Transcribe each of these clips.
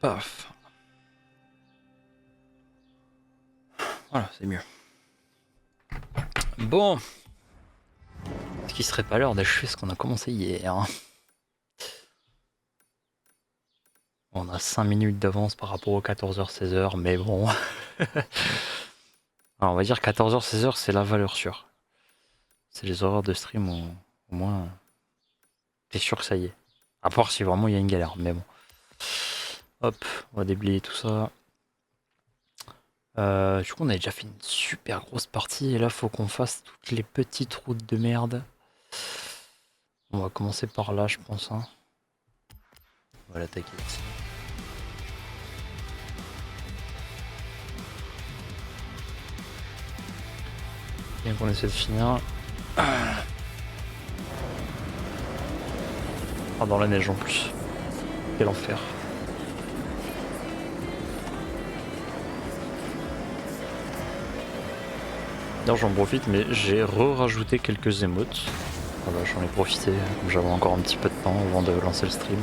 Paf. Voilà, c'est mieux. Bon. Est-ce qu'il serait pas l'heure d'achever ce qu'on a commencé hier, hein? On a 5 minutes d'avance par rapport aux 14h-16h, mais bon. Alors, on va dire 14h-16h, c'est la valeur sûre. C'est les horaires de stream où, au moins, t'es sûr que ça y est. À part si vraiment il y a une galère, mais bon. Hop, on va déblayer tout ça. Du coup, on a déjà fait une super grosse partie, et là, faut qu'on fasse toutes les petites routes de merde. On va commencer par là, je pense. Hein. On va l'attaquer ici. Bien qu'on essaie de finir. Ah, dans la neige en plus. Quel enfer. D'ailleurs, j'en profite, mais j'ai rajouté quelques émotes. Ah bah, j'en ai profité, comme j'avais encore un petit peu de temps avant de lancer le stream.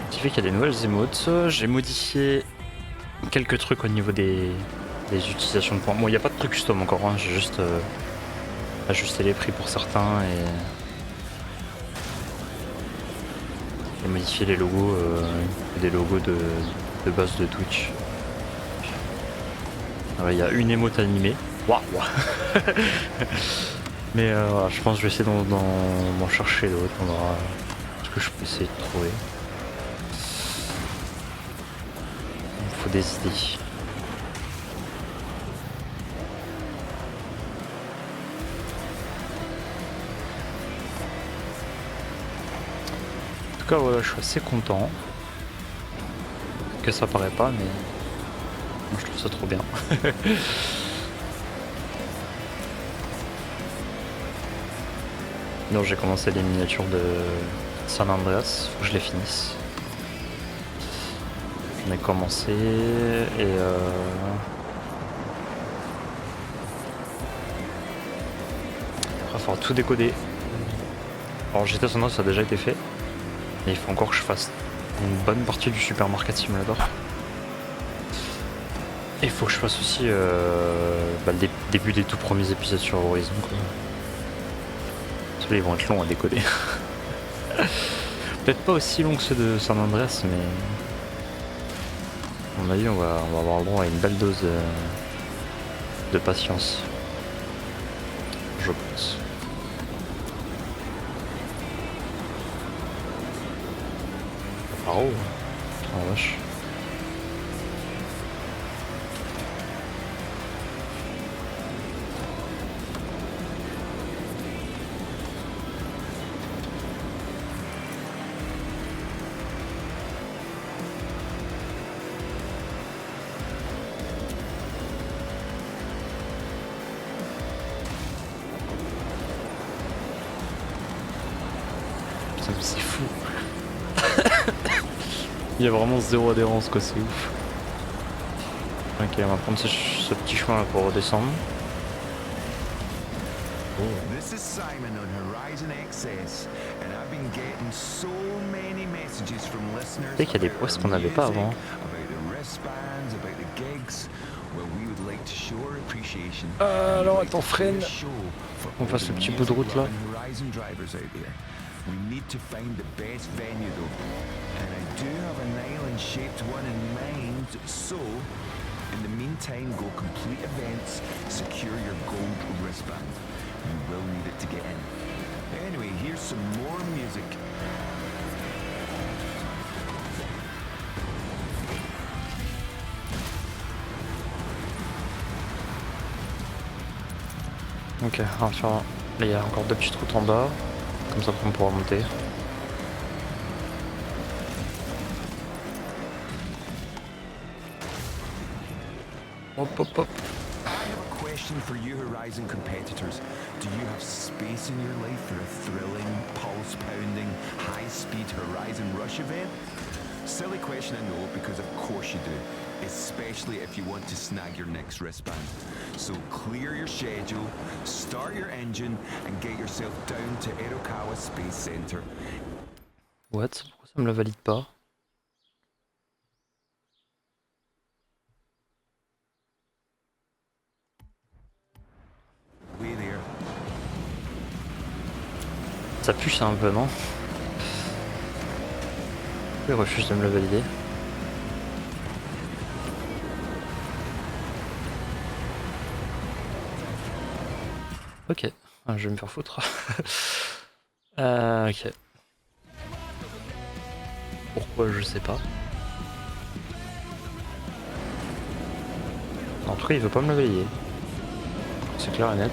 Ce qui fait qu'il y a des nouvelles émotes. J'ai modifié quelques trucs au niveau des utilisations de points. Bon, il n'y a pas de truc custom encore, hein. J'ai juste ajusté les prix pour certains et modifié les logos, des logos de base de Twitch. Il y a une émote animée. Waouh. Mais voilà, je pense que je vais essayer d'en chercher d'autres. On verra ce que je peux essayer de trouver. Il me faut des idées. En tout cas, ouais, je suis assez content. Que ça paraît pas, mais moi, je trouve ça trop bien. Donc j'ai commencé les miniatures de San Andreas, faut que je les finisse. J'en ai commencé et il va falloir tout décoder. Alors GTA San Andreas ça a déjà été fait, mais il faut encore que je fasse une bonne partie du Supermarket Simulator. Et il faut que je fasse aussi le début des tout premiers épisodes sur Horizon. Ceux-là ils vont être longs à décoder. Peut-être pas aussi long que ceux de San Andreas, mais à mon avis on va avoir le droit à une belle dose de patience. Je pense. Ah oh, oh vache. Putain mais c'est fou. Il y a vraiment zéro adhérence quoi, c'est ouf. Ok, on va prendre ce petit chemin là pour redescendre. Oh. This is Simon on Horizon XS, and I've been getting so many messages from listeners Tu sais qu'il y a des postes qu'on n'avait pas avant. about the wristbands, about the gigs. Well, we would like to show our appreciation. Alors attends, freine. On fasse le petit bout de route là. Horizon drivers out there. We need to find the best venue though, and I do have an island-shaped one in mind. So, in the meantime, go complete events, secure your gold wristband. You will need it to get in. Anyway, here's some more music. Ok, on va faire... Là il y a encore deux petites routes en bas. Comme ça on pourra monter. Hop hop hop. I have a question for you Horizon competitors. Do you have space in your life for a thrilling, pulse-pounding, high-speed Horizon Rush event? Silly question I know, because of course you do. Especially if you want to snag your next wristband. So clear your schedule, start your engine, and get yourself down to Erokawa Space Center. What? Pourquoi ça me le valide pas? Ça pue ça un peu, non? Il refuse de me le valider. Ok, je vais me faire foutre. Ok. Pourquoi, je sais pas. En tout cas, il veut pas me le valider. C'est clair et net.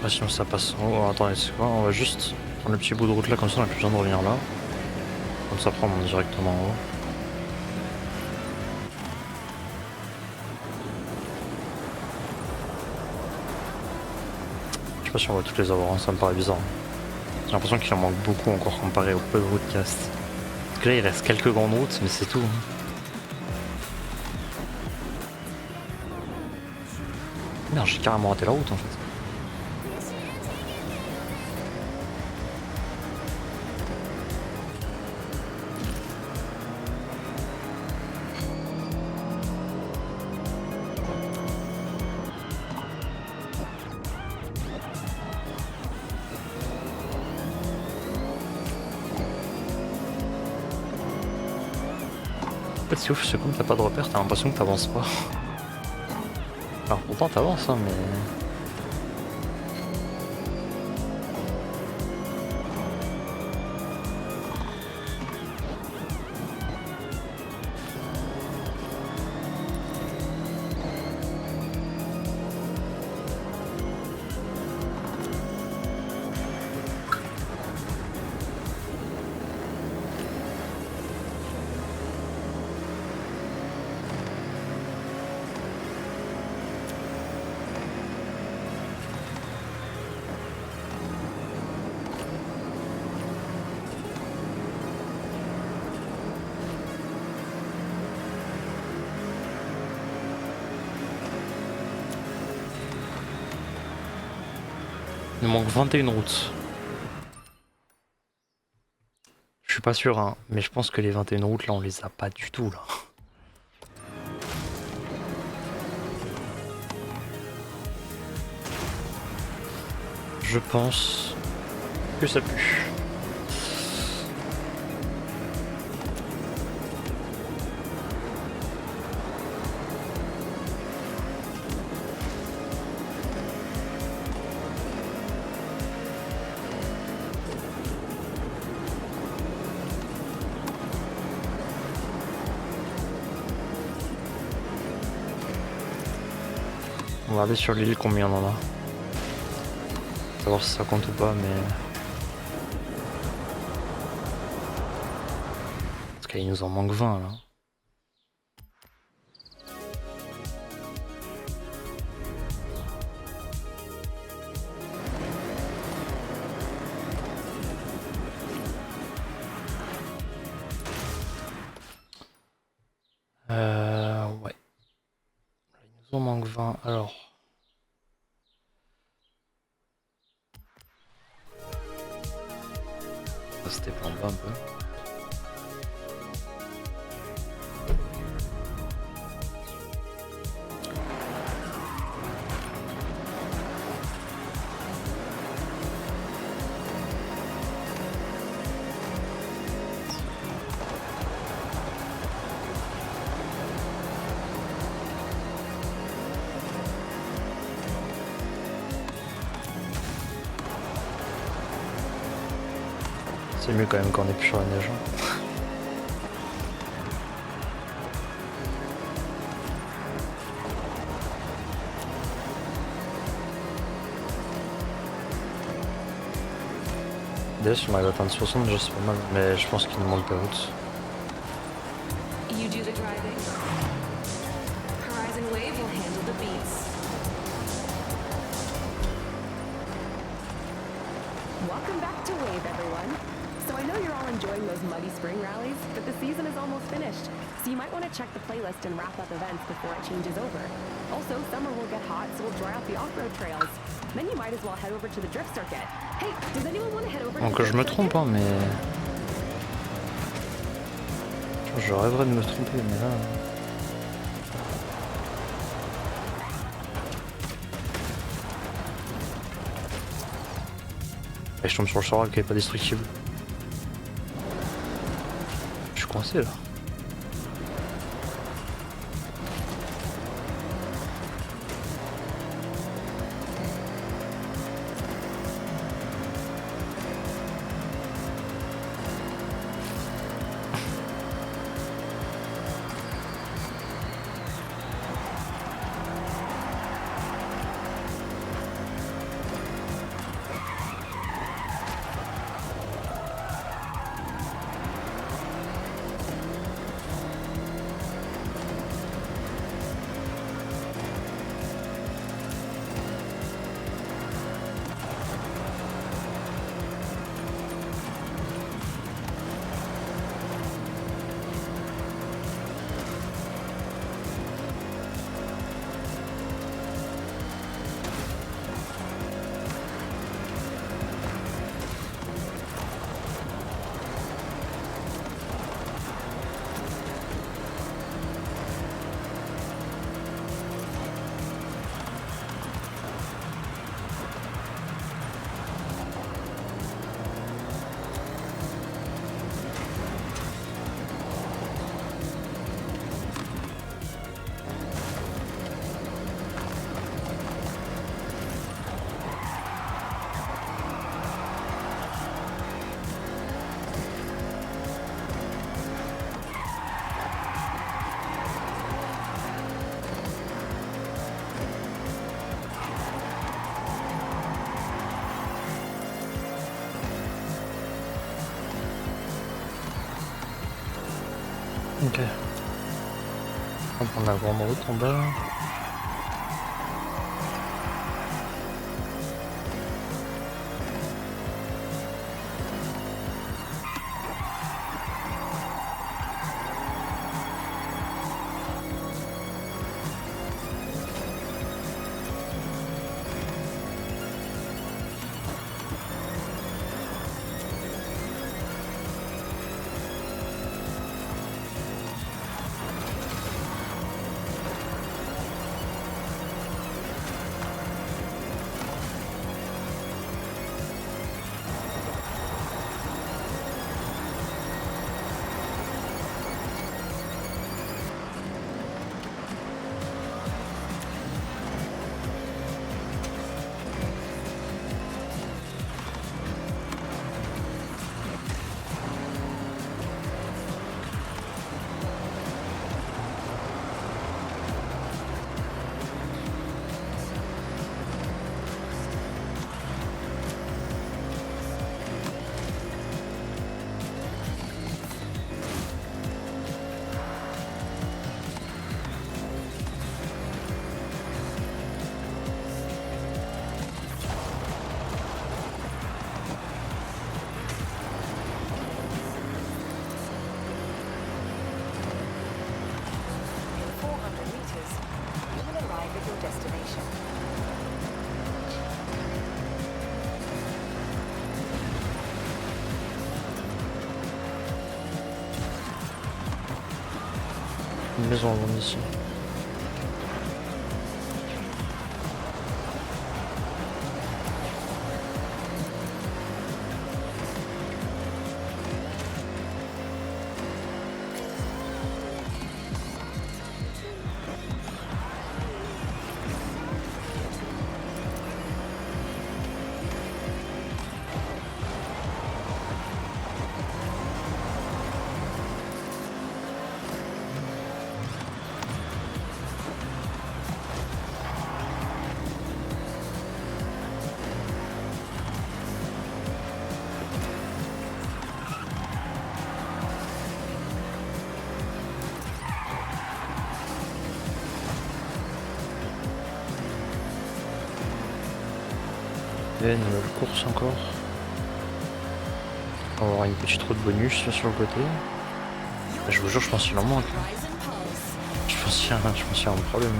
Ouais, sinon ça passe en haut. Oh, attendez, c'est quoi? On va juste prendre le petit bout de route là, comme ça on a plus besoin de revenir là. Comme ça après on monte directement en haut. Je sais pas si on va toutes les avoir, hein, ça me paraît bizarre. J'ai l'impression qu'il en manque beaucoup encore comparé au peu de routes cast. Parce que là il reste quelques grandes routes, mais c'est tout. Hein. Merde, j'ai carrément raté la route en fait. En fait, c'est ouf, c'est comme t'as pas de repère, t'as l'impression que t'avances pas. Alors pourtant t'avances, hein, mais... Il nous manque 21 routes. Je suis pas sûr, hein, mais je pense que les 21 routes là on les a pas du tout là. Je pense que ça pue. On va regarder sur l'île combien on en a. Savoir si ça compte ou pas, mais... Parce qu'il nous en manque 20 là. Ouais. Il nous en manque 20, alors... C'était plan bas un peu. C'est mieux quand même quand on est plus sur la neige. D'ailleurs, si on arrive à atteindre 60, déjà c'est pas mal, mais je pense qu'il nous manque de route. You do the driving. Horizon Wave will handle the beats. Welcome back to Wave, everyone. So I know you're all enjoying those muddy spring rallies, but the season is almost finished. So you might want to check the playlist and wrap up events before it changes over. Also, summer will get hot, so we'll dry out the off-road trails. Then you might as well head over to the drift circuit. Hey, does anyone want to head over to Donc the je me drift trompe, circuit? hein, mais... Je rêverais de me tromper, mais là... Et je tombe sur le sort qui est pas destructible. Je suis coincé là. Ok. On va prendre la grande route en bas. Une maison avant d'ici. Et nouvelle course encore. On va avoir une petite roue de bonus sur le côté. Je vous jure, je pense qu'il en manque. Je pense qu'il y a un problème.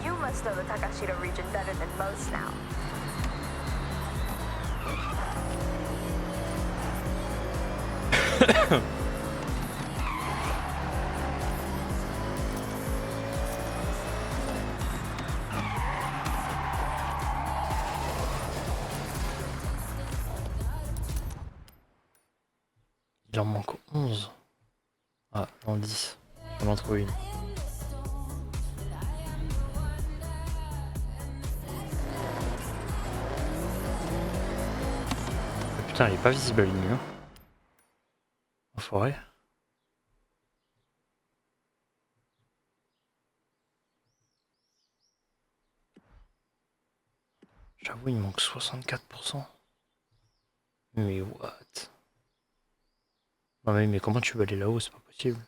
You must know the Takashita region better than most now. Il en manque 11. Ah, j'en 10. On en trouve une. Ah, putain, elle est pas visible à ligne. Hein. En forêt. J'avoue, il manque 64%. Mais what? Non mais comment tu vas aller là-haut? C'est pas possible.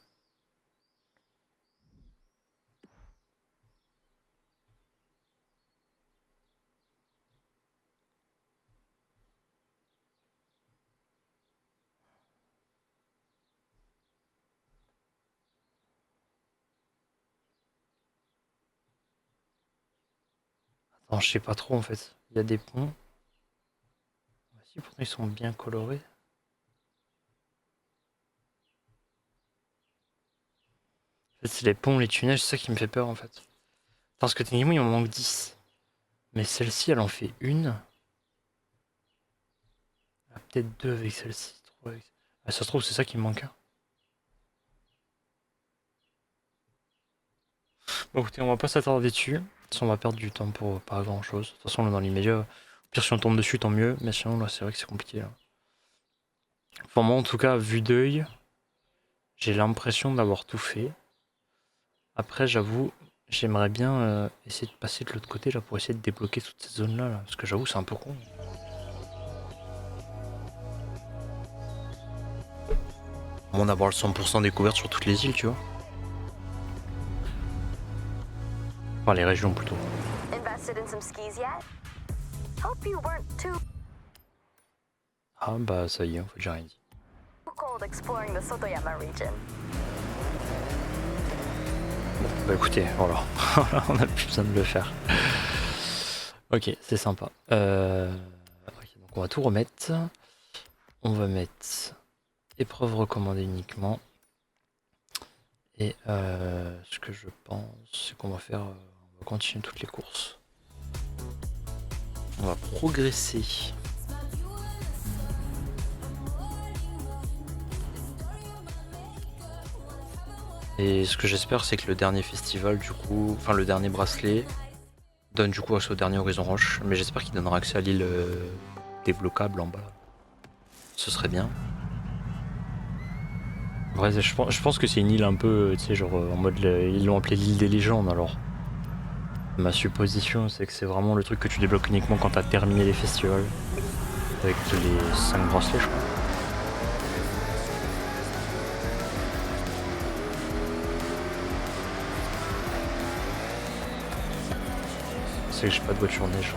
Attends, je sais pas trop en fait. Il y a des ponts. Si, pourtant ils sont bien colorés. En fait, c'est les ponts, les tunnels, c'est ça qui me fait peur en fait. Parce que techniquement, il m'en manque 10. Mais celle-ci, elle en fait une. Ah, peut-être deux avec celle-ci. Ah, ça se trouve, c'est ça qui me manque. Bon, écoutez, on va pas s'attarder dessus. On va perdre du temps pour pas grand chose. De toute façon, là, dans l'immédiat, au pire, si on tombe dessus, tant mieux. Mais sinon, là, c'est vrai que c'est compliqué. Là. Enfin, moi, en tout cas, vue d'œil, j'ai l'impression d'avoir tout fait. Après, j'avoue, j'aimerais bien essayer de passer de l'autre côté là pour essayer de débloquer toute cette zone là, parce que j'avoue, c'est un peu con. Bon, d'avoir le 100% découverte sur toutes les îles, tu vois. Enfin, les régions plutôt. Invested in some skis yet? Hope you weren't too Ah bah ça y est, en fait j'ai rien dit. cold exploring the Sotoyama region. Bon, bah écoutez, voilà. On a plus besoin de le faire. Ok, c'est sympa. Ok, donc on va tout remettre. On va mettre épreuve recommandée uniquement. Et ce que je pense, c'est qu'on va faire... on va continuer toutes les courses. On va progresser. Et ce que j'espère, c'est que le dernier festival, du coup, enfin le dernier bracelet, donne du coup accès au dernier Horizon Roche. Mais j'espère qu'il donnera accès à l'île débloquable en bas. Ce serait bien. Ouais, je pense que c'est une île un peu, tu sais, genre en mode, ils l'ont appelé l'île des légendes alors. Ma supposition, c'est que c'est vraiment le truc que tu débloques uniquement quand t'as terminé les festivals. Avec les 5 bracelets, je crois. C'est que j'ai pas de voiture neige.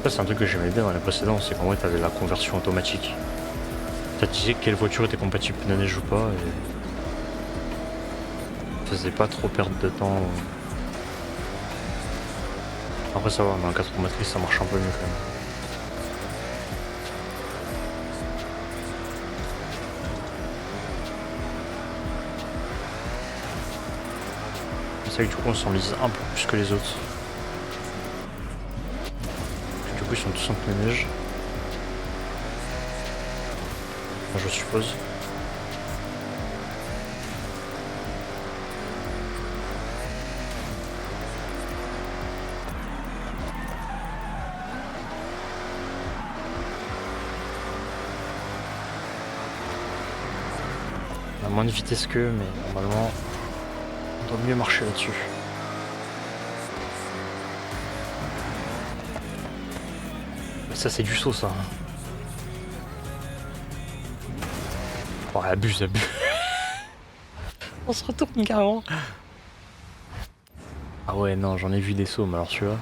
Ça, c'est un truc que j'aimais bien dans les précédents, c'est qu'en vrai, t'avais la conversion automatique. Ça te disait quelle voiture était compatible pneu neige ou pas, et... ça faisait pas trop perdre de temps. Après ça va, mais en 4 roues motrices ça marche un peu mieux quand même. Ça du coup on s'enlise un peu plus que les autres. Du coup ils sont tous en pneu neige. Enfin, je suppose. On a moins de vitesse qu'eux, mais normalement, on doit mieux marcher là-dessus. Ça, c'est du saut, ça. Oh, abuse. On se retourne carrément. Ah ouais, non, j'en ai vu des sauts, mais alors celui-là.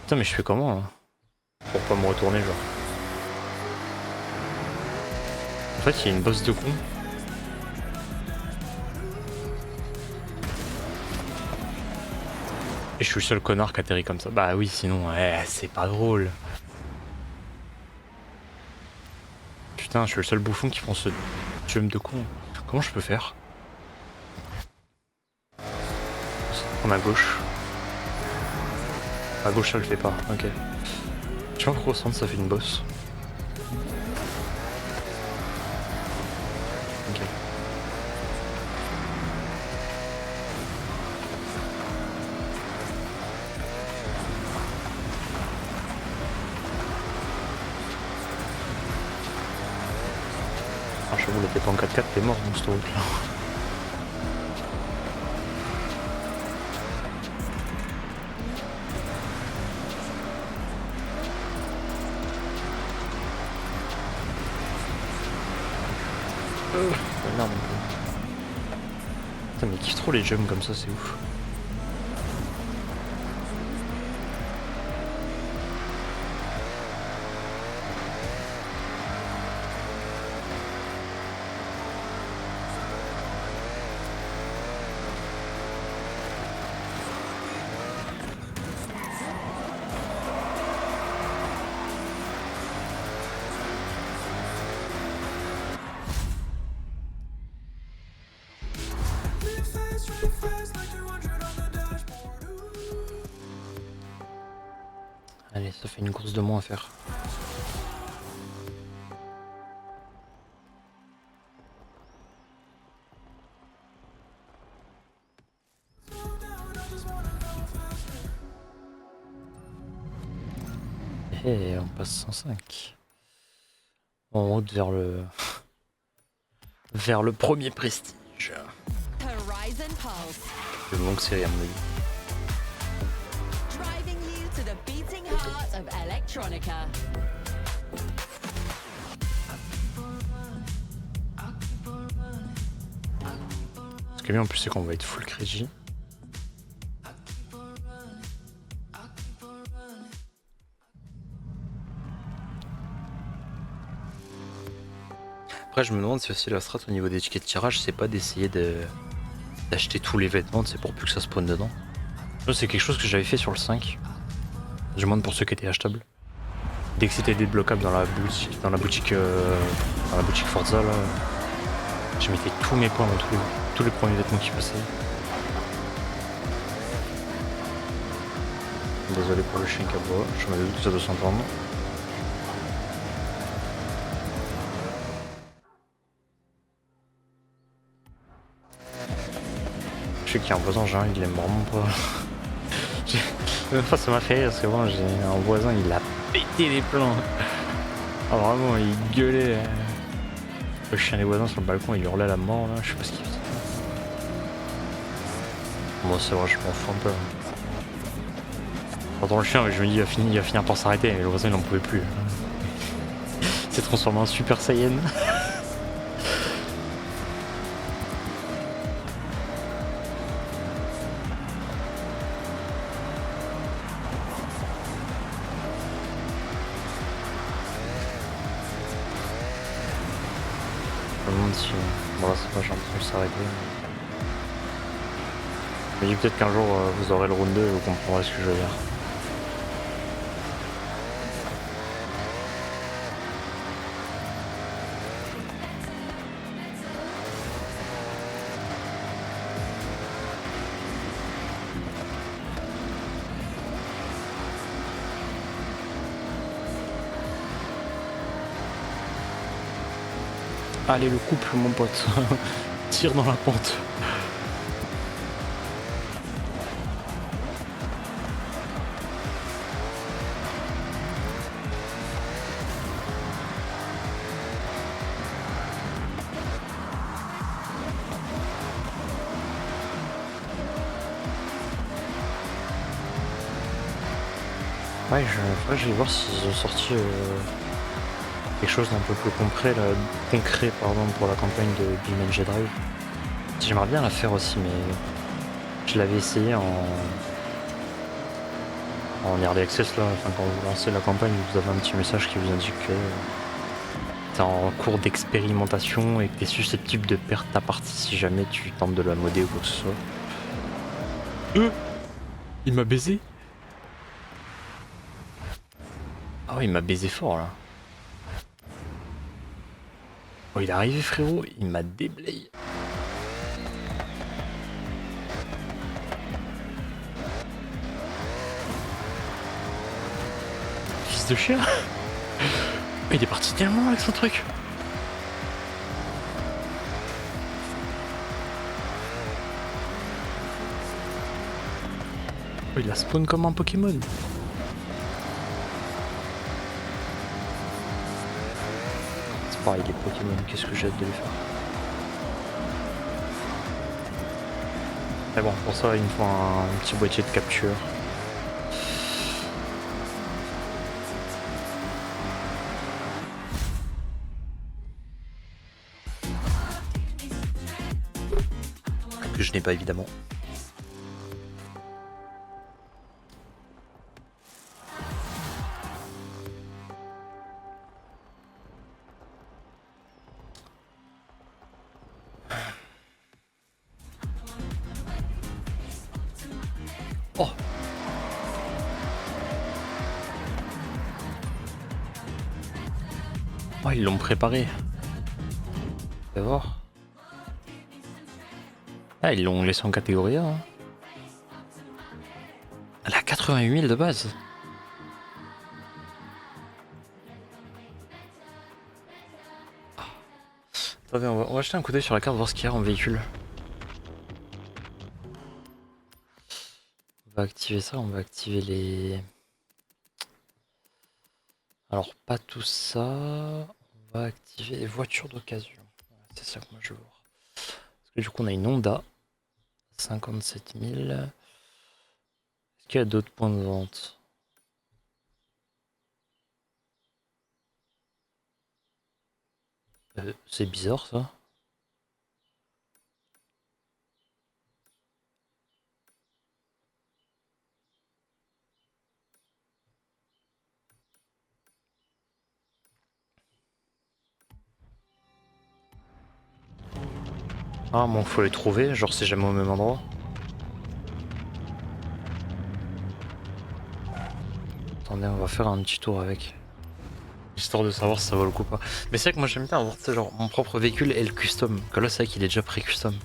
Putain, mais je fais comment, là? Pour pas me retourner, genre. En fait, il y a une bosse de con. Et je suis le seul connard qui atterrit comme ça. Bah oui, sinon, c'est pas drôle. Putain, je suis le seul bouffon qui prend ce jump de con. Comment je peux faire? Prendre à gauche. À gauche, ça le fait pas. Ok. Je sais pas pourquoi au centre ça fait une bosse. Ok. Ah, je vous t'es pas en 4x4, t'es mort dans cette route là. Énorme. Putain, mais il kiffe trop les jumps comme ça, c'est ouf. Allez, ça fait une course de moins à faire. Et on passe 105. En route vers le... vers le premier prestige. Horizon Pulse, Une longue série à mon avis. driving you to the beating heart of electronica. Ce qui est bien en plus c'est qu'on va être full crédit. Après je me demande si aussi la strat au niveau des tickets de tirage c'est pas d'essayer d'acheter tous les vêtements, c'est pour plus que ça spawn dedans. C'est quelque chose que j'avais fait sur le 5. Du moins pour ceux qui étaient achetables. Dès que c'était débloquable dans la boutique Forza là, je mettais tous mes points dans tous les premiers vêtements qui passaient. Désolé pour le chien qui aboie, je me doute que ça doit s'entendre. Je sais qu'il y a un voisin, genre, il aime vraiment pas. Même fois ça m'a fait rire parce que bon, j'ai un voisin, il a pété les plombs. Ah vraiment, il gueulait. Le chien des voisins sur le balcon, il hurlait à la mort là, je sais pas ce qu'il faisait. Moi c'est vrai, je m'en fous un peu. J'entends le chien, je me dis il va finir par s'arrêter, mais le voisin il en pouvait plus. Il s'est transformé en Super Saiyan. Je me demande si... Bon là c'est pas, j'ai l'impression de s'arrêter. Mais je me dis peut-être qu'un jour vous aurez le round 2 et vous comprendrez ce que je veux dire. Allez le couple mon pote. Tire dans la pente. Ouais, je vais voir s'ils ont sorti quelque chose d'un peu plus concret, pour la campagne de BeamNG Drive. J'aimerais bien la faire aussi, mais je l'avais essayé en Early Access là. Enfin, quand vous lancez la campagne, vous avez un petit message qui vous indique que t'es en cours d'expérimentation et que t'es susceptible de perdre ta partie si jamais tu tentes de la modder ou quoi que ce soit. Il m'a baisé. Ah ouais, il m'a baisé fort là. Oh, il est arrivé frérot, il m'a déblayé. Fils de chien. Il est parti tellement avec son truc. Oh, il a spawn comme un Pokémon. Pareil, les Pokémon, qu'est-ce que j'ai hâte de les faire. Mais bon, pour ça, il me faut un petit boîtier de capture. Que je n'ai pas évidemment. Oh! Oh, ils l'ont préparé. Tu vas voir. Ah, ils l'ont laissé en catégorie A. Hein. Elle a 88 000 de base. Attendez, on va jeter un coup d'œil sur la carte, voir ce qu'il y a en véhicule. On va activer ça, on va activer les... Alors pas tout ça, on va activer les voitures d'occasion. C'est ça que moi je veux voir. Parce que du coup on a une Honda, 57 000. Est-ce qu'il y a d'autres points de vente? C'est bizarre ça. Ah bon, faut les trouver, genre c'est jamais au même endroit. Attendez, on va faire un petit tour avec. Histoire de savoir si ça vaut le coup ou pas. Mais c'est vrai que moi j'aime bien avoir genre mon propre véhicule et le custom. Que là c'est vrai qu'il est déjà pré-custom.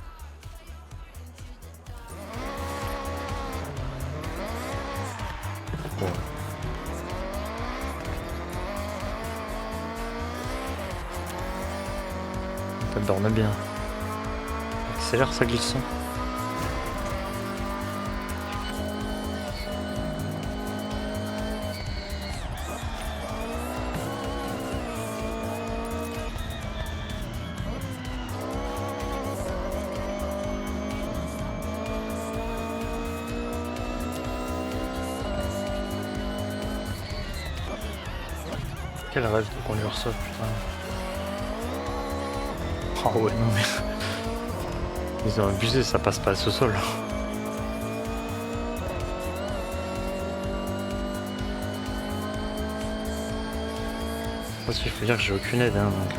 Bon. Ça dorme bien. Accélère, ça glisse. Quel rêve de conduire ça, putain. Oh ouais, non mais... Ils ont abusé, ça passe pas à ce sol. Aussi, il faut dire que j'ai aucune aide, hein, donc...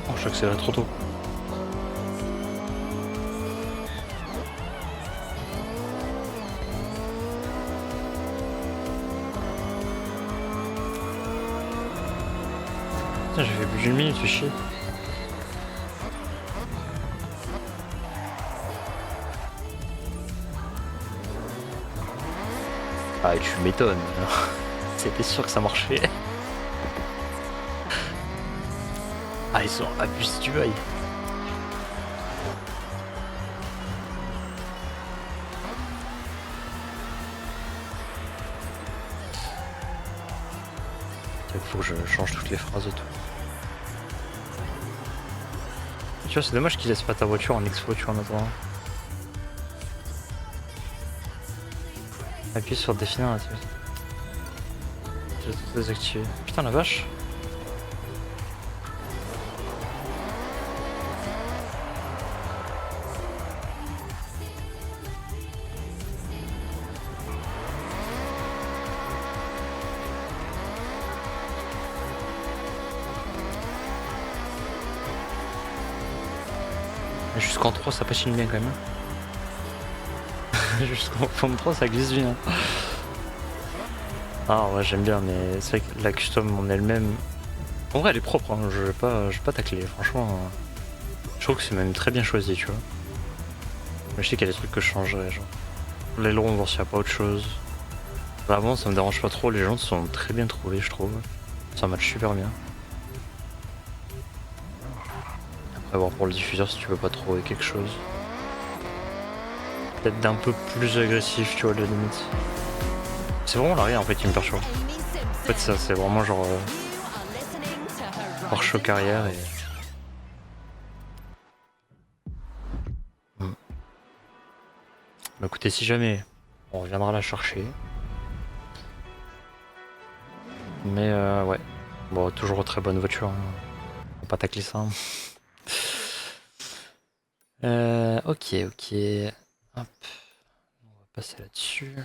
Oh, j'accélère trop tôt. Putain, j'ai fait plus d'une minute, c'est chier. Ah, tu m'étonnes. C'était sûr que ça marchait. Ah, ils sont abusés du bail. Il faut que je change toutes les phrases et tout. Tu vois, c'est dommage qu'ils laissent pas ta voiture en expo, tu vois, en attendant. Appuie sur définir là, tu vois. Je vais tout désactiver. Putain, la vache. Jusqu'en 3 ça patine bien quand même. Jusqu'en forme 3 ça glisse bien. Ah ouais j'aime bien mais c'est vrai que la custom en elle-même. En vrai elle est propre, hein. je vais pas tacler, franchement. Je trouve que c'est même très bien choisi tu vois. Mais je sais qu'il y a des trucs que je changerais genre. L'aileron voir s'il n'y a pas autre chose. Vraiment ça me dérange pas trop, les jantes sont très bien trouvées je trouve. Ça match super bien. Après voir pour le diffuseur si tu veux pas trouver quelque chose. Peut-être d'un peu plus agressif tu vois la limite. C'est vraiment l'arrière en fait qui me perturbe. En fait ça c'est vraiment genre pare-choc arrière et... Bah écoutez si jamais on reviendra la chercher. Mais ouais. Bon toujours très bonne voiture. Hein. On va pas tacler ça. Hein. Ok. Hop. On va passer là-dessus.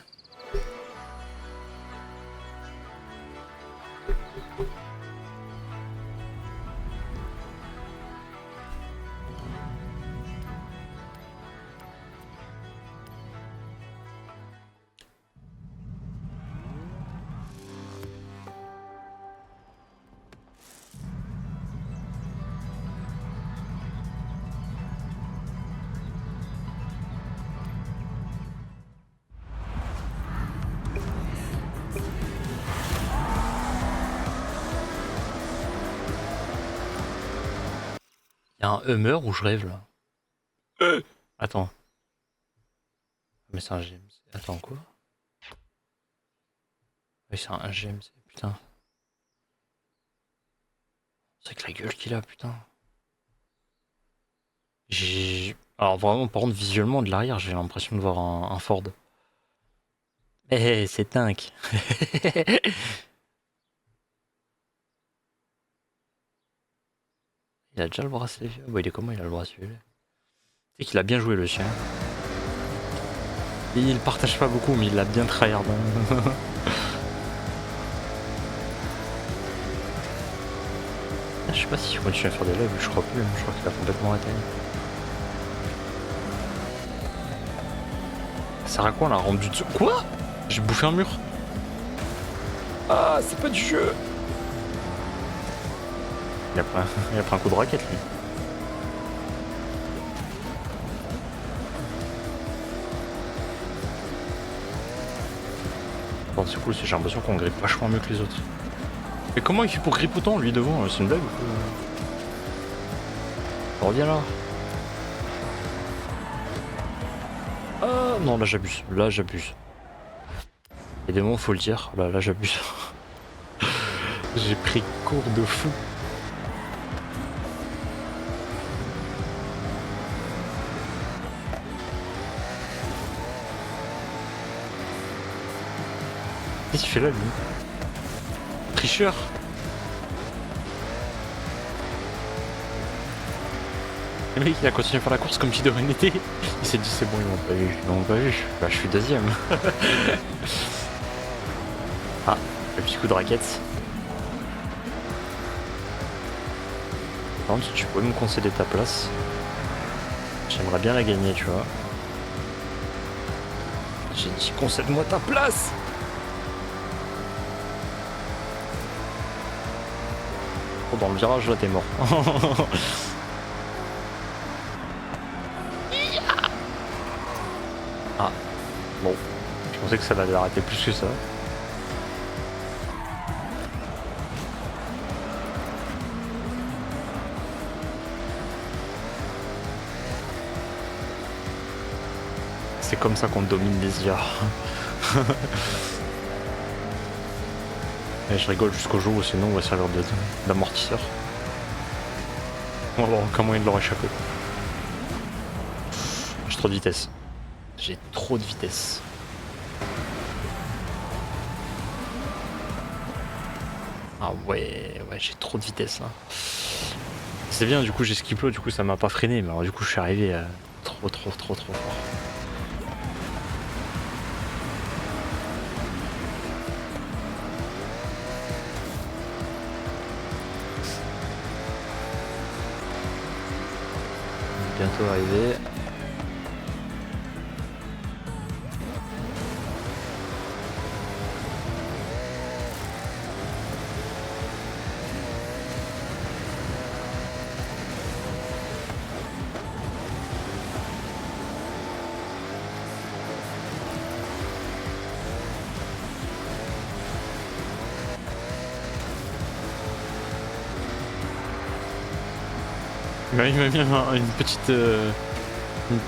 Il y a un Hummer où je rêve là. Attends. Mais c'est un GMC. Attends quoi? Oui c'est un GMC, putain. C'est que la gueule qu'il a, putain. Alors vraiment par contre visuellement de l'arrière j'ai l'impression de voir un Ford. Eh c'est dingue. Il a déjà le bracelet. Bah, il est comment il a le bracelet? Tu sais qu'il a bien joué le chien. Et il partage pas beaucoup mais il l'a bien tryhard. Je sais pas si je continue à faire des lives, je crois plus, je crois qu'il a complètement arrêté. Ça sert à quoi on l'a rendu dessus? Quoi? J'ai bouffé un mur. Ah c'est pas du jeu. Il a pris un coup de raquette lui. Bon c'est cool, j'ai l'impression qu'on grippe vachement mieux que les autres. Mais comment il fait pour gripper autant lui devant? C'est une blague ou quoi? Reviens là. Ah non là j'abuse, là j'abuse. Et des moments faut le dire, là j'abuse. J'ai pris cours de fou. Qu'est-ce qu'il fait là lui? Tricheur. Le mec il a continué à faire la course comme si de rien n'était. Il s'est dit c'est bon ils m'ont pas vu, Bah je suis deuxième. Ah, le petit coup de raquette. Par contre si tu pouvais me concéder ta place. J'aimerais bien la gagner tu vois. J'ai dit concède-moi ta place. Oh, dans le virage là t'es mort. Ah bon, Je pensais que ça allait arrêter plus que ça. C'est comme ça qu'on domine les IA. Et je rigole jusqu'au jour où sinon on va servir d'amortisseur. On va voir aucun moyen de leur échapper. J'ai trop de vitesse. J'ai trop de vitesse. Ah ouais, j'ai trop de vitesse là. C'est bien, du coup j'ai skiplo, du coup ça m'a pas freiné, mais alors du coup je suis arrivé trop fort. Bientôt arrivé. Il m'a mis une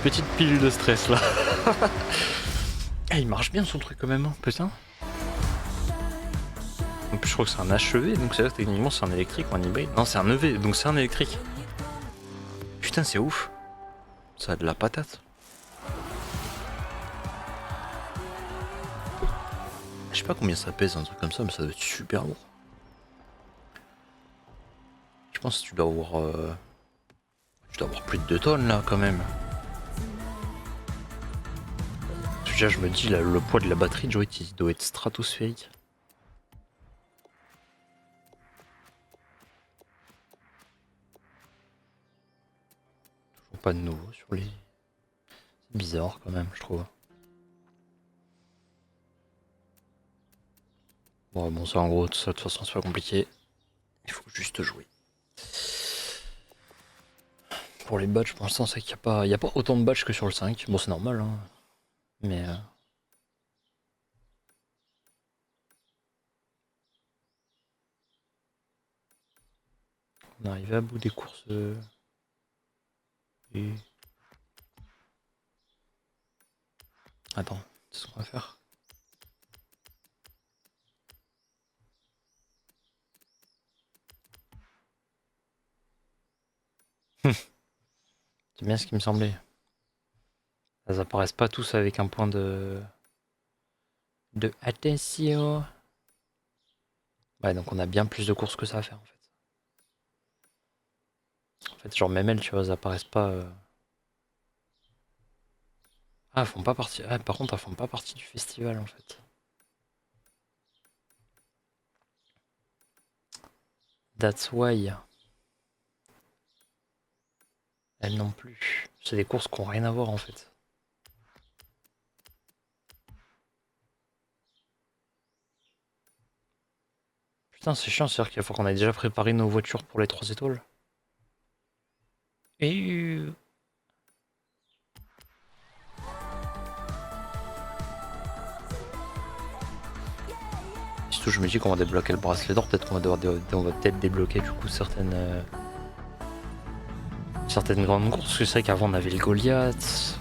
petite pilule de stress là. Il marche bien son truc quand même, hein, putain. En plus je crois que c'est un HEV, donc c'est là techniquement c'est un électrique ou un hybride. Non c'est un EV, donc c'est un électrique. Putain c'est ouf. Ça a de la patate. Je sais pas combien ça pèse un truc comme ça, mais ça doit être super lourd. Je pense que tu dois avoir plus de 2 tonnes là quand même. Déjà je me dis là, le poids de la batterie de Joy il doit être stratosphérique. Toujours pas de nouveau sur les... C'est bizarre quand même je trouve. Bon ça en gros tout ça de toute façon c'est pas compliqué. Il faut juste jouer. Pour les badges pour l'instant c'est qu'il n'y a pas autant de badges que sur le 5. Bon c'est normal hein. Mais on est arrivé à bout des courses et... Attends, c'est ce qu'on va faire. C'est bien ce qui me semblait. Elles apparaissent pas tous avec un point de attention. Ouais, donc on a bien plus de courses que ça à faire en fait. En fait, genre même elles, tu vois, elles apparaissent pas. Ah, elles font pas partie. Ah, par contre, elles font pas partie du festival en fait. That's why. Elles non plus. C'est des courses qui ont rien à voir en fait. Putain, c'est chiant, c'est-à-dire qu'il faut qu'on ait déjà préparé nos voitures pour les 3 étoiles. Et... Surtout, je me dis qu'on va débloquer le bracelet d'or, peut-être qu'on va peut-être débloquer du coup certaines grandes courses. Parce que c'est vrai qu'avant on avait le Goliath,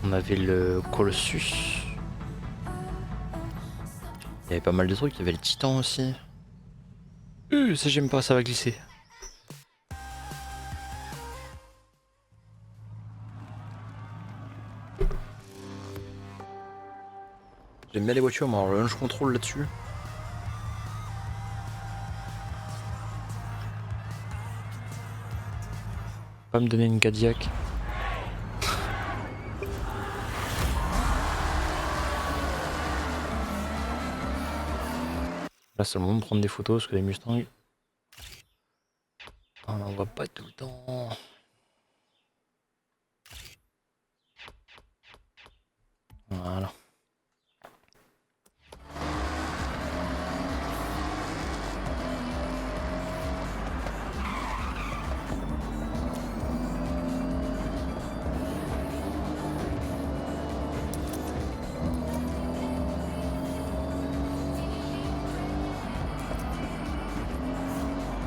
on avait le Colossus. Il y avait pas mal de trucs, il y avait le Titan aussi. Ça j'aime pas, ça va glisser. J'aime bien les voitures, mais alors le launch control là-dessus. Pas me donner une Cadillac. Là c'est le moment de prendre des photos parce que les Mustangs on en voit pas tout le temps. Voilà.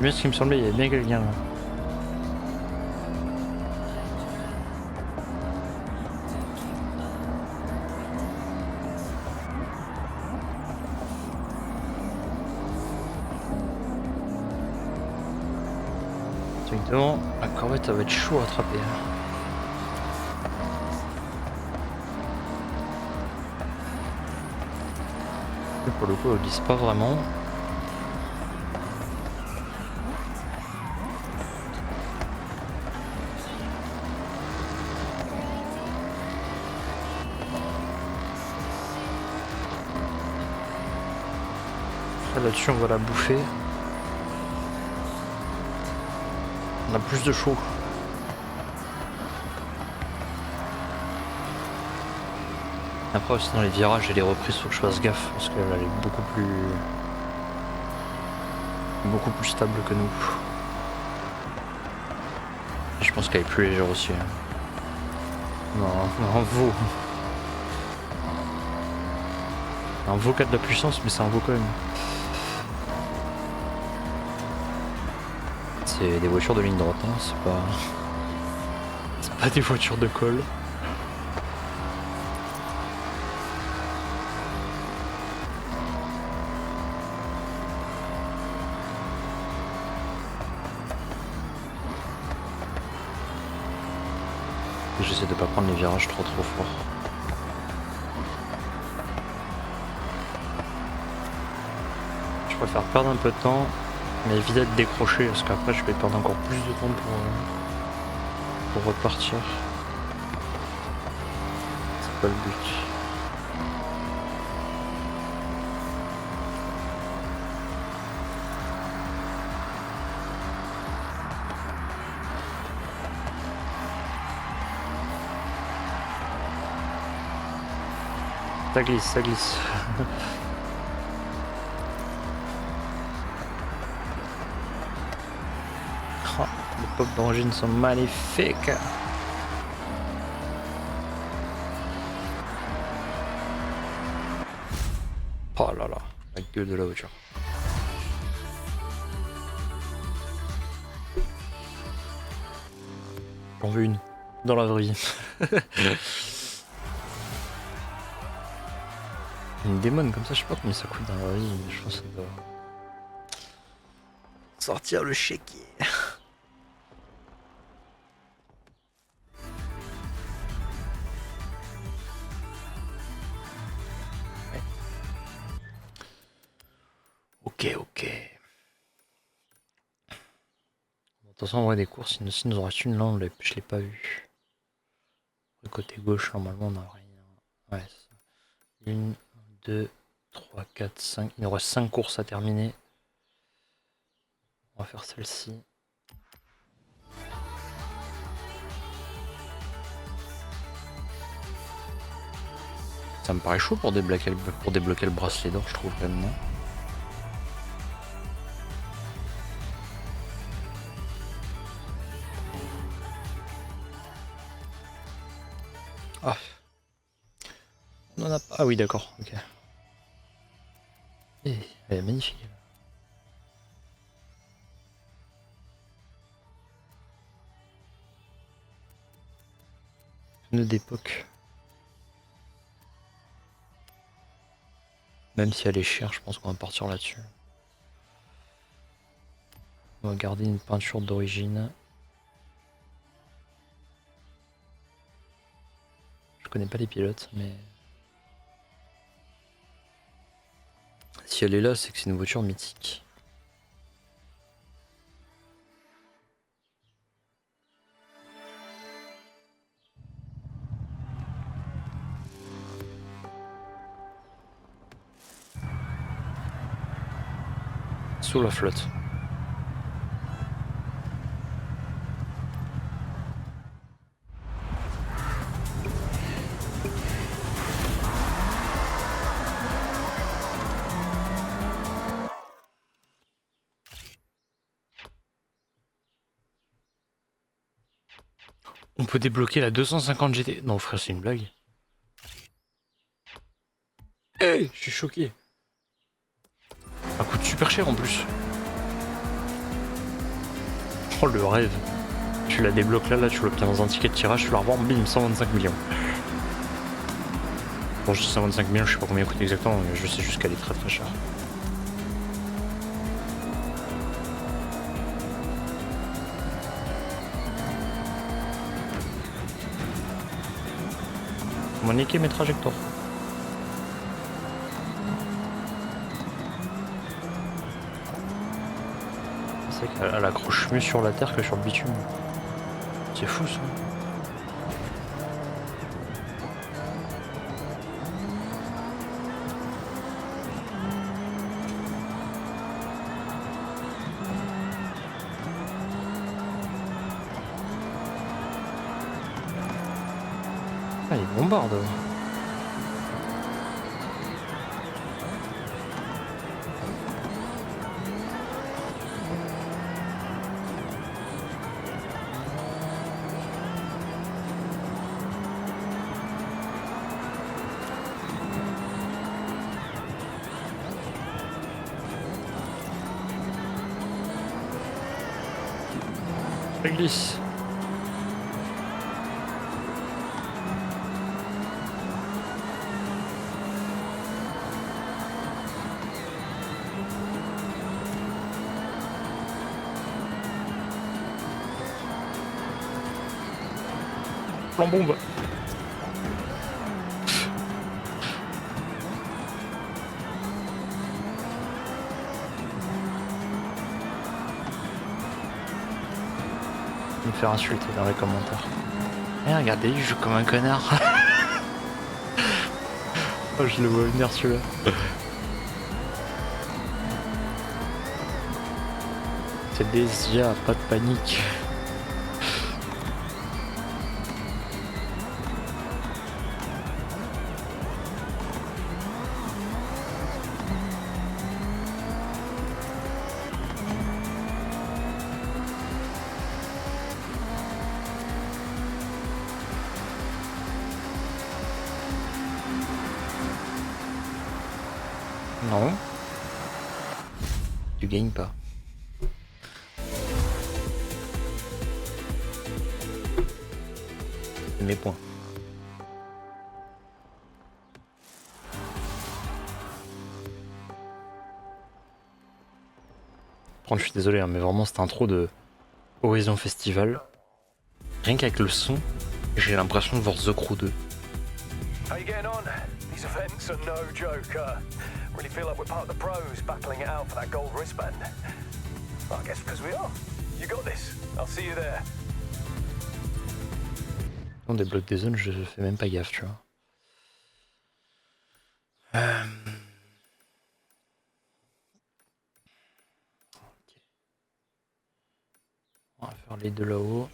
Bien ce qui me semblait, il y avait bien quelqu'un là. Directement, la corvette ça va être chaud à attraper. Pour le coup, elle glisse pas vraiment. Là-dessus, on va la bouffer. On a plus de chaud. Après aussi dans les virages et les reprises, faut que je fasse gaffe parce qu'elle est beaucoup plus stable que nous. Et je pense qu'elle est plus légère aussi. Non, un veau. Un veau qui a de la puissance, mais c'est un veau quand même. C'est des voitures de ligne droite, hein, c'est pas des voitures de colle. J'essaie de pas prendre les virages trop fort. Je préfère perdre un peu de temps, mais éviter d'être décroché parce qu'après je vais perdre encore plus de temps pour repartir. C'est pas le but. Ça glisse, ça glisse. Oh, les pop d'origine sont magnifiques. Oh là là, la gueule de la voiture. J'en veux une, dans la vraie vie. Une démon comme ça, je sais pas combien ça coûte dans la vie, mais je pense que ça doit sortir le chéquier. Ouais. Ok. Bon, de toute façon, on voit des courses, il nous en reste une là, je l'ai pas vu. Le côté gauche, normalement, on n'a rien. Ouais, c'est ça. 1, 2, 3, 4, 5. Il nous reste 5 courses à terminer. On va faire celle-ci. Ça me paraît chaud pour débloquer le bracelet d'or, je trouve quand même, non? Ah. On en a pas. Ah oui, d'accord, ok. Eh, elle est magnifique. Pneus d'époque. Même si elle est chère, je pense qu'on va partir là-dessus. On va garder une peinture d'origine. Je connais pas les pilotes, mais... Si elle est là, c'est que c'est une voiture mythique. Sous la flotte. On peut débloquer la 250 GT. Non frère, c'est une blague. Hey, je suis choqué. Ça coûte super cher en plus. Oh le rêve. Tu la débloques là, tu l'obtiens dans un ticket de tirage, tu la revends, bim, 125 millions. Bon, je dis 125 millions, je sais pas combien elle coûte exactement, mais je sais juste qu'elle est très très chère. On va niquer mes trajectoires. C'est vrai qu'elle accroche mieux sur la terre que sur le bitume. C'est fou ça. Ah, il bombarde. Ça glisse. Plan bombe. Me faire insulter dans les commentaires. Eh regardez, il joue comme un connard. Oh, je le vois venir celui-là. C'est des IA, pas de panique. Non. Tu gagnes pas. C'est mes points. Par contre, je suis désolé, hein, mais vraiment cette intro de Horizon Festival, rien qu'avec le son, j'ai l'impression de voir The Crew 2. How you getting on? These events are no joke. Really feel like we're part of the pros battling it out for that gold wristband. Well, I guess because we are. You got this. I'll see you there. On débloque des zones, je fais même pas gaffe, tu vois. Ok. On va faire les deux là-haut.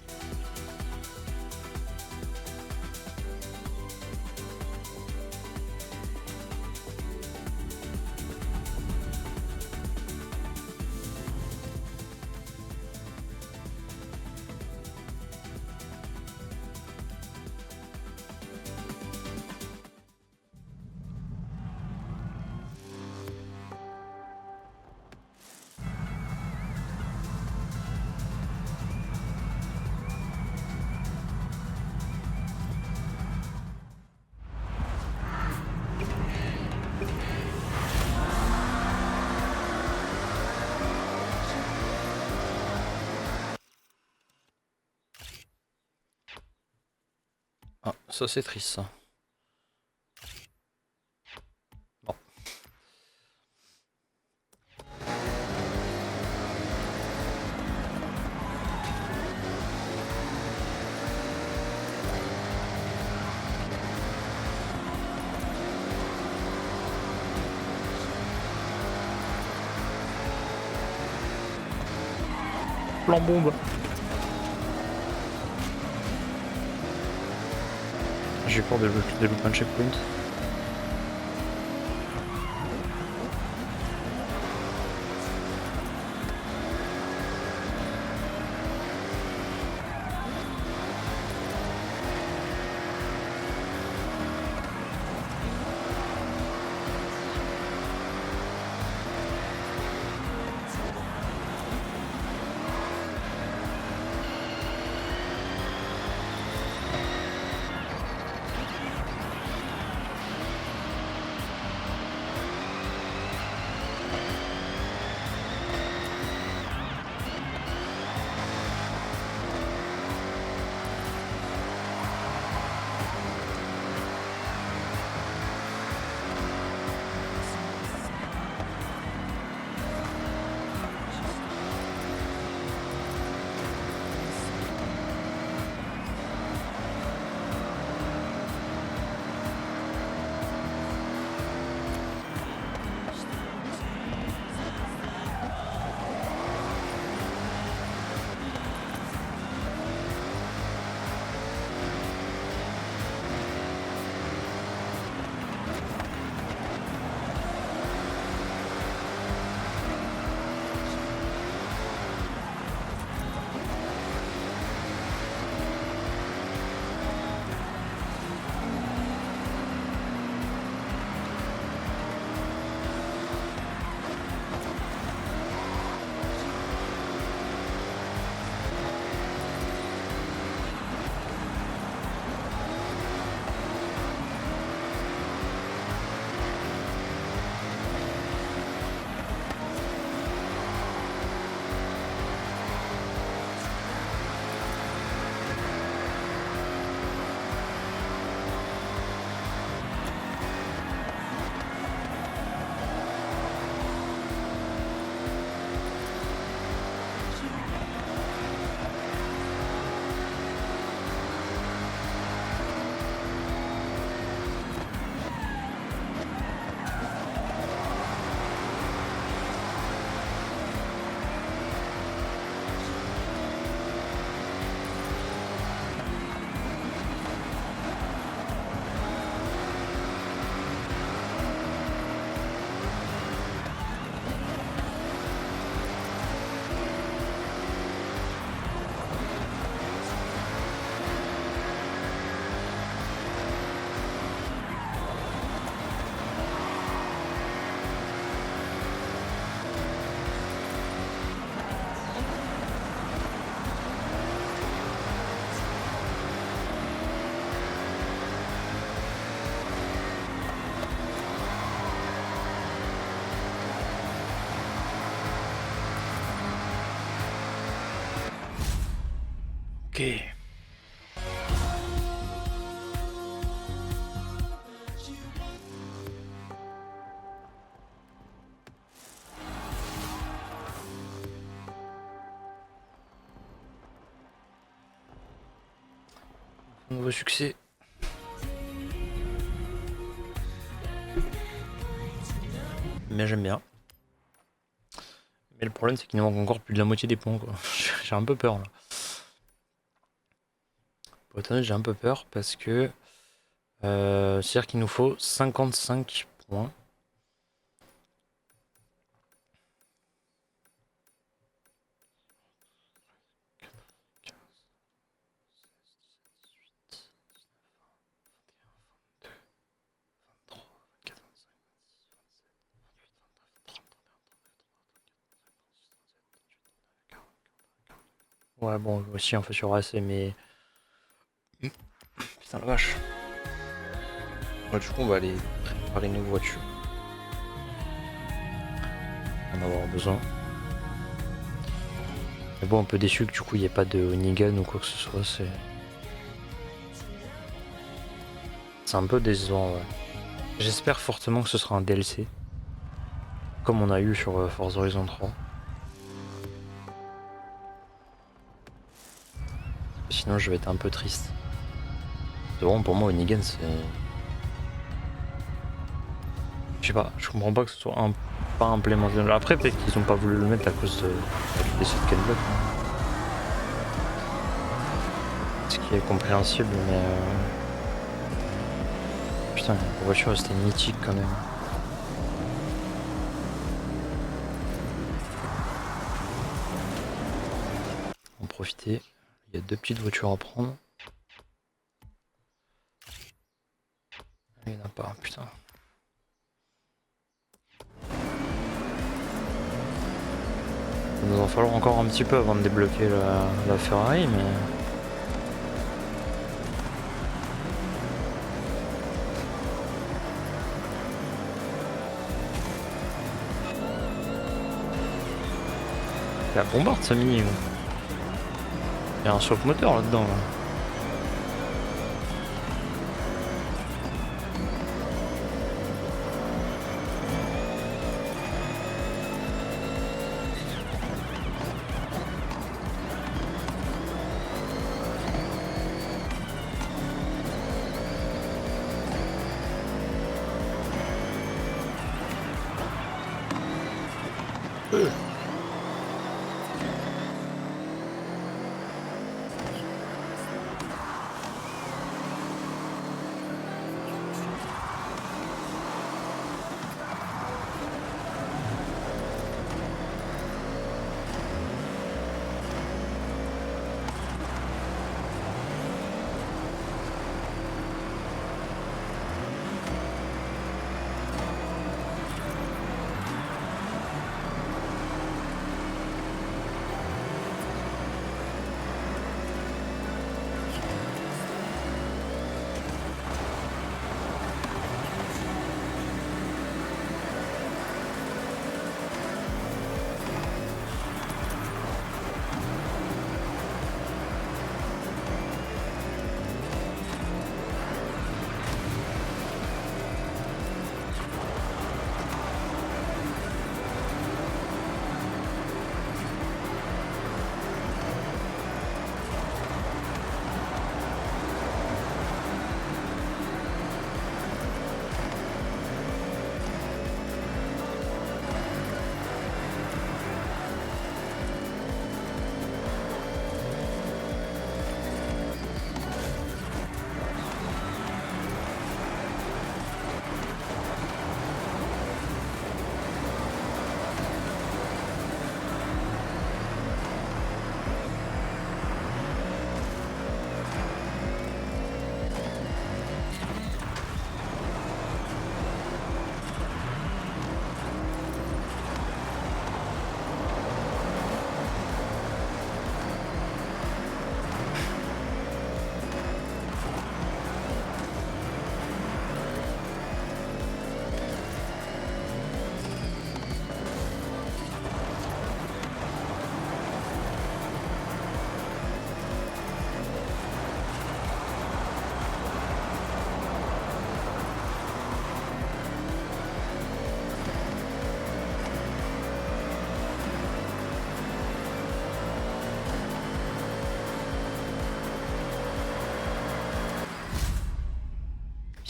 Ah, ça c'est triste ça. Bon. Plan bombe. J'ai peur de louper un checkpoint. Nouveau succès. Mais j'aime bien. Mais le problème c'est qu'il nous manque encore plus de la moitié des points quoi. J'ai un peu peur là. Pour être honnête, j'ai un peu peur parce que c'est-à-dire qu'il nous faut 55 points. Ouais bon aussi on fait sur AC mais... Putain la vache. Ouais, du coup on va aller préparer nos voitures. On va en avoir besoin. Mais bon un peu déçu que du coup il n'y ait pas de Onigan ou quoi que ce soit, c'est un peu décevant ouais. J'espère fortement que ce sera un DLC. Comme on a eu sur Forza Horizon 3. Sinon je vais être un peu triste. C'est vraiment pour moi Onigan c'est... Je sais pas, je comprends pas que ce soit pas implémenté. Après peut-être qu'ils ont pas voulu le mettre à cause de la décès de Ken Block. Ce qui est compréhensible mais... Putain la voiture c'était mythique quand même. En profiter. Il y a deux petites voitures à prendre. Il n'y en a pas, putain. Il va nous en falloir encore un petit peu avant de débloquer la Ferrari, mais... La bombarde ça mini. Il y a un chauffe moteur là-dedans. Là.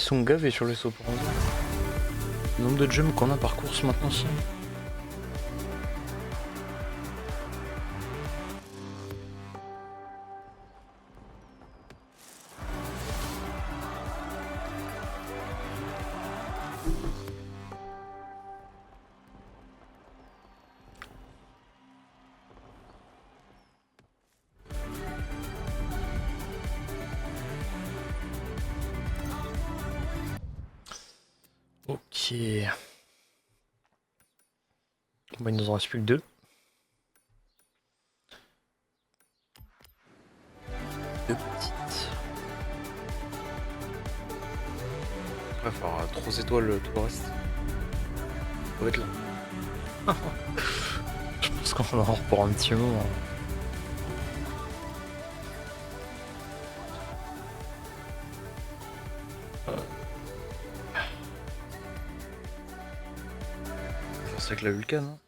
sont gavés sur les sauts pour l'instant. Le nombre de gemmes qu'on a par course maintenant, c'est... Ok. Bon, il nous en reste plus que 2. Deux petites. Ouais, il faudra 3 étoiles tout le reste. Ça va être là. Je pense qu'on en aura pour un petit moment. C'est avec la Vulcane, hein.